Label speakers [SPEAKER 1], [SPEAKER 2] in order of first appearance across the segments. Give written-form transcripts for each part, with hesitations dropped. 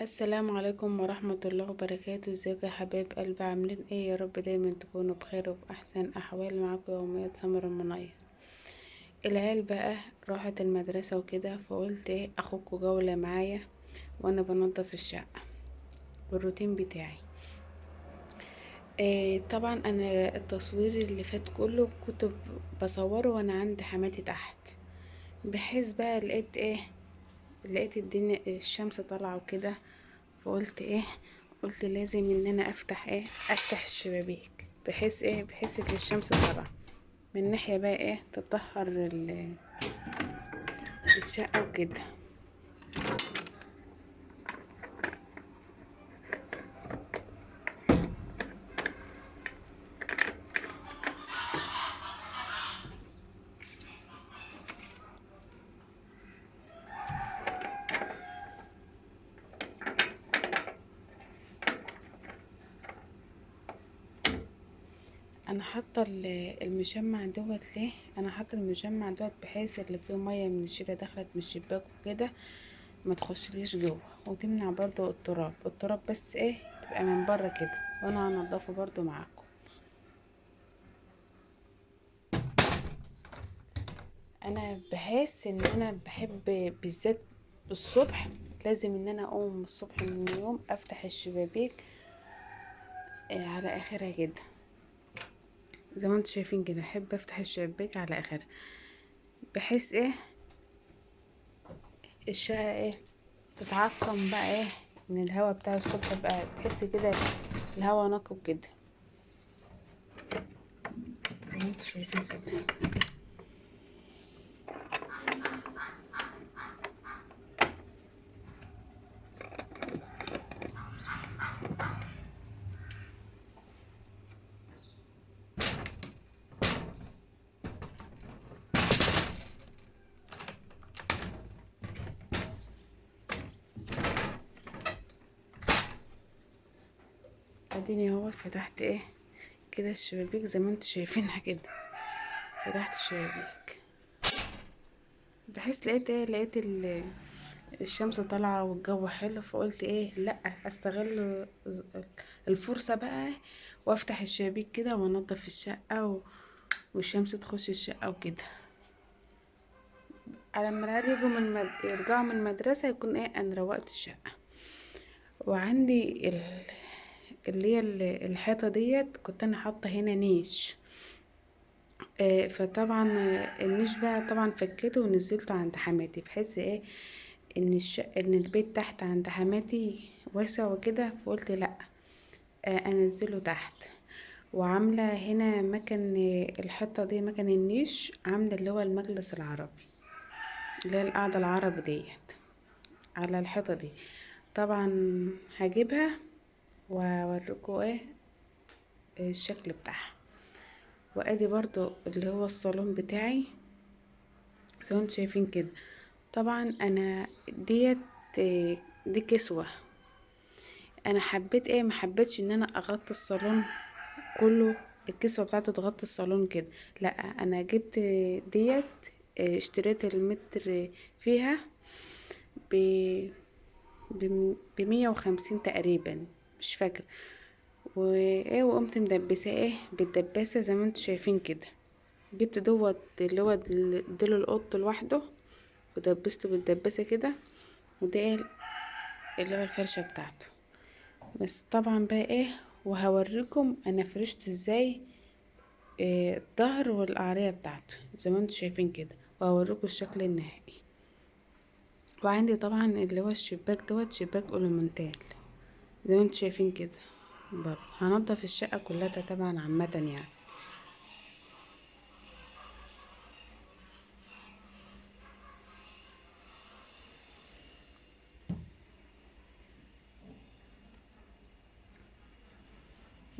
[SPEAKER 1] السلام عليكم ورحمة الله وبركاته. ازيكم يا حبايب قلبي؟ عاملين ايه؟ يا رب دايما تكونوا بخير وبأحسن أحوال. معاكم يوميات سمر المنية. العيال بقى راحت المدرسة وكده، فقلت ايه اخدكوا جولة معايا وانا بنضف الشقة والروتين بتاعي. طبعا انا التصوير اللي فات كله كنت بصوره وانا عند حماتي تحت، بحيث بقى لقيت الدنيا الشمس طالعة وكده. فقلت قلت لازم ان انا افتح الشبابيك، بحيث ان الشمس طالعة من ناحية بقى تطهر الشقة وكده. انا حاطه المشمع دوت. ليه انا حاطه المشمع دوت؟ بحيث اللي فيه ميه من الشتا دخلت من الشباك وكده ما تخشليش جوه، وتمنع برضو التراب بس تبقى من بره كده، وانا هنضفه برضو معاكم. انا بحس ان انا بحب بالذات الصبح، لازم ان انا اقوم الصبح من النوم افتح الشبابيك على اخرها كده، زي ما انتم شايفين كده. احب افتح الشباك على اخرها، بحيث الشقة تتعقم بقى من الهواء بتاع الصبح، بقى تحس كده الهواء نقي كده، زي ما انتم شايفين كده. اديني اهو فتحت كده الشبابيك زي ما انتم شايفينها كده. فتحت الشبابيك بحيث لقيت الشمس طالعة والجو حلو، فقلت لا استغل الفرصة بقى وافتح الشبابيك كده وانضف الشقة والشمس تخش الشقة وكده، على ما العيال يرجعوا من المدرسة يكون انا روقت الشقة. وعندي اللي هي الحيطة ديت كنت انا حاطة هنا نيش. فطبعا النيش بقى طبعا فكيته ونزلته عند حماتي، بحيث ان البيت تحت عند حماتي واسع وكده، فقلت لا انزله تحت. وعاملة هنا مكان الحيطة دي، مكان النيش، عاملة اللي هو المجلس العربي، اللي هي القعدة العربي ديت على الحيطة دي. طبعا هجيبها واوريكم الشكل بتاعها. وادي برضو اللي هو الصالون بتاعي زي ما انتم شايفين كده. طبعا انا ديت دي كسوة. انا حبيت ما حبيتش ان انا اغطي الصالون كله، الكسوة بتاعته تغطي الصالون كده. لا، انا جبت ديت اشتريت المتر فيها ب ب150 تقريبا، مش فاكرة. وقمت مدبسة بالدباسة زي ما انتم شايفين كده. جبت دوت اللي هو ديل القط لوحده، ودبسته بالدباسة كده. وده اللي هو الفرشة بتاعته. بس طبعا بقى وهوريكم انا فرشت ازاي الظهر والقعرية بتاعته زي ما انتم شايفين كده، وهوريكم الشكل النهائي. وعندي طبعا اللي هو الشباك دوت شباك ألومنتال زي ما انتم شايفين كده. برضه هنضف الشقة كلها طبعا عامة يعني.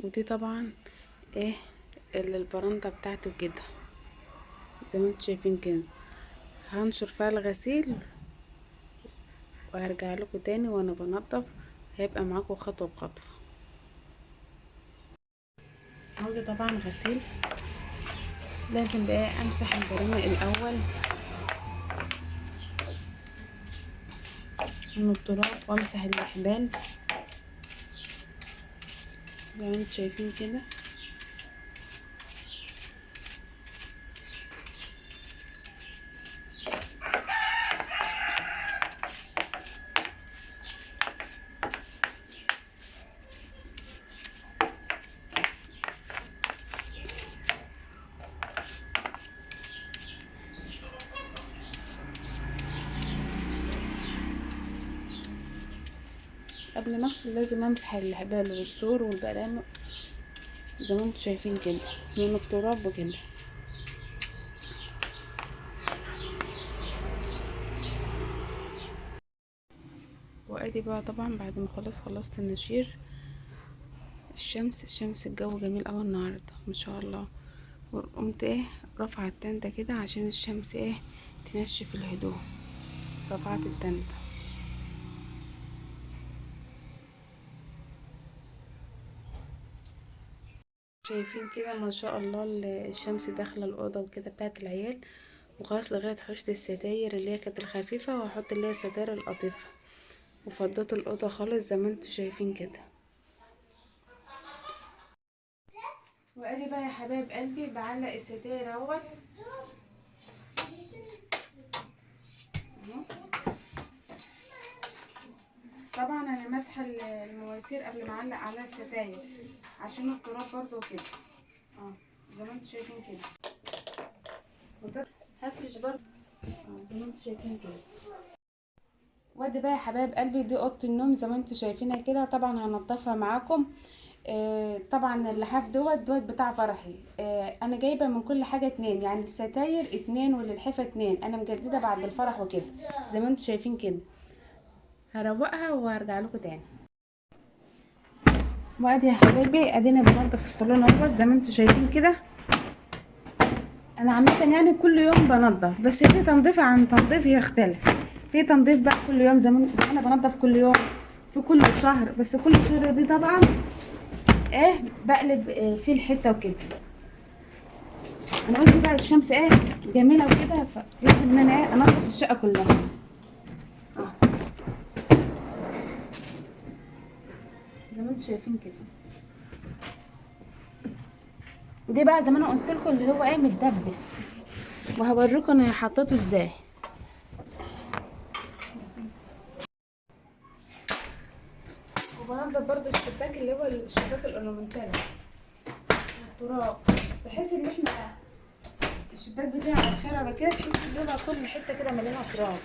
[SPEAKER 1] ودي طبعا ايه اللي البرندة بتاعته كده زي ما انتم شايفين كده. هنشر فيها الغسيل وهرجع لكم تاني وانا بنضف، هيبقى معاكم خطوة بخطوة. عندي طبعا غسيل، لازم بقى امسح البريمة الاول من التراب وامسح الاحبال زي ما انتم شايفين كده. قبل ما اغسل لازم امسح الاحبال والسور والبقلام زي ما انتم شايفين كده من التراب وكده. وادي بقى طبعا بعد ما خلصت النشير، الشمس الجو جميل اوي النهارده ما شاء الله. وقمت رافعه التندة كده عشان الشمس تنشف الهدوم. رفعت التندة. شايفين كده ما شاء الله الشمس داخله الاوضه وكده بتاعت العيال. وخلاص لغايه حوشت الستاير اللي هي كانت الخفيفه، وهحط اللي هي الستاير القطيفه، وفضيت الاوضه خالص زي ما انتم شايفين كده. وادي بقى يا حبايب قلبي بعلق الستاير اهوت. طبعا انا ماسحه المواسير قبل ما اعلق عليها الستاير عشان التراب برضو كده. زي ما انتم شايفين كده. هفرش برضو زي ما انتم شايفين كده. وادي بقى يا حبايب قلبي دي اوضه النوم زي ما انتم شايفينها كده. طبعا هنضفها معاكم. طبعا اللحاف دوت بتاع فرحي. انا جايبه من كل حاجه اتنين، يعني الستاير اتنين واللحافه اتنين. انا مجدده بعد الفرح وكده زي ما انتم شايفين كده. هروقها وهرجع لكم تاني. وادي يا حبايبي ادينا بنضف الصالون اهوت زي ما انتم شايفين كده. انا عامه يعني كل يوم بنضف، بس في تنظيف عن تنظيف يختلف. في تنظيف بقى كل يوم زي ما انا بنضف كل يوم، في كل شهر. بس كل شهر دي طبعا بقلب فيه الحته وكده. انا قلت بقى الشمس جميله وكده، فلازم ان انا انضف الشقه كلها. زي ما انتم شايفين كده. دي بقى زي ما انا قلت لكم اللي هو متدبس، وهوريكم انا حطيته ازاي. وبنضف برضو الشباك اللي هو الشباك الالومنتال التراب، بحيث ان احنا الشباك بتاعي على الشارع كده، تحس ان هو كل حته كده مليانه تراب.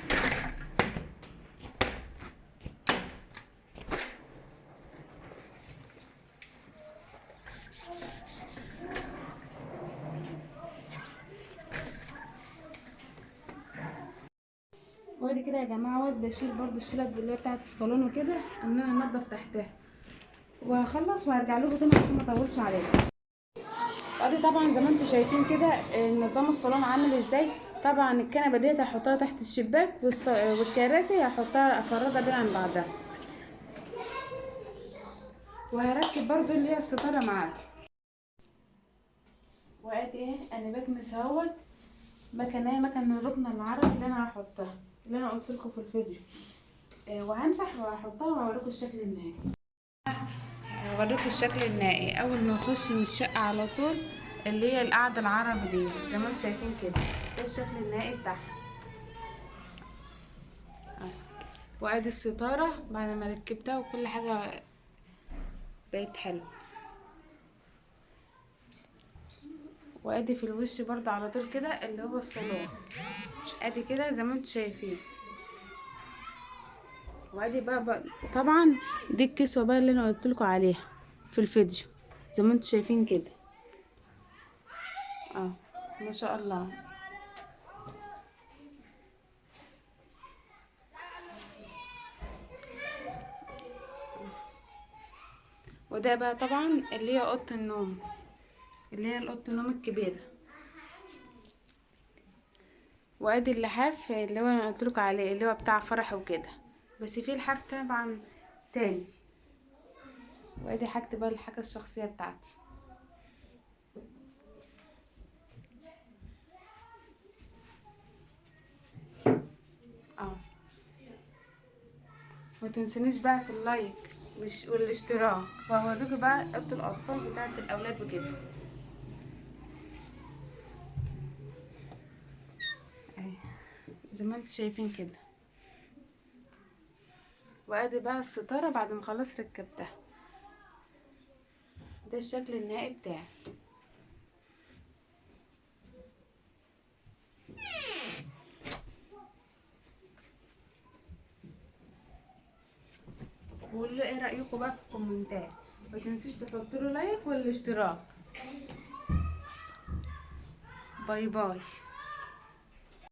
[SPEAKER 1] وادي كده يا جماعه بشيل برضو الشلت اللي هي بتاعه الصالون وكده، ان انا انضف تحتها. وهخلص وهرجع لكم تاني عشان ما اطولش عليكم. ادي طبعا زي ما انتم شايفين كده نظام الصالون عامل ازاي. طبعا الكنبه ديت هحطها تحت الشباك، والكراسي هحطها افردها بين عن بعضها. وهركب برضو اللي هي الستاره معاكم. وادي انا بكنس اهوت مكان الركنه العربي اللي انا هحطها، اللي انا قلت لكم في الفيديو. وهمسح وهحطها وهوريكم الشكل النهائي. هوريكم الشكل النهائي اول ما نخش من الشقه على طول، اللي هي القعده العربي دي زي ما انتم شايفين كده. ده الشكل النهائي بتاعها. وادي الستاره بعد ما ركبتها وكل حاجه بقت حلوه. وادي في الوش برضه على طول كده اللي هو الصالون. ادي كده زي ما انتم شايفين. وادي بقى طبعا دي الكسوه بقى اللي انا قلت لكم عليها في الفيديو زي ما انتم شايفين كده. ما شاء الله. وده بقى طبعا اللي هي اوضه النوم، اللي هي اوضه النوم الكبيره. وادي اللحاف اللي هو انا قلت لكم عليه اللي هو بتاع فرح وكده، بس في لحاف طبعا تاني. وادي حاجتي بقى الحاجه الشخصيه بتاعتي. اه ما تنسونيش بقى في اللايك والاشتراك، وهوريكم بقى اوضه الاطفال بتاعه الاولاد وكده اهي زي ما انتم شايفين كده. وادي بقى الستاره بعد ما خلاص ركبتها، ده الشكل النهائي بتاعي. وقولوا ايه رايكم بقى في الكومنتات، ما تنسوش تحطوا له لايك والاشتراك. باي باي.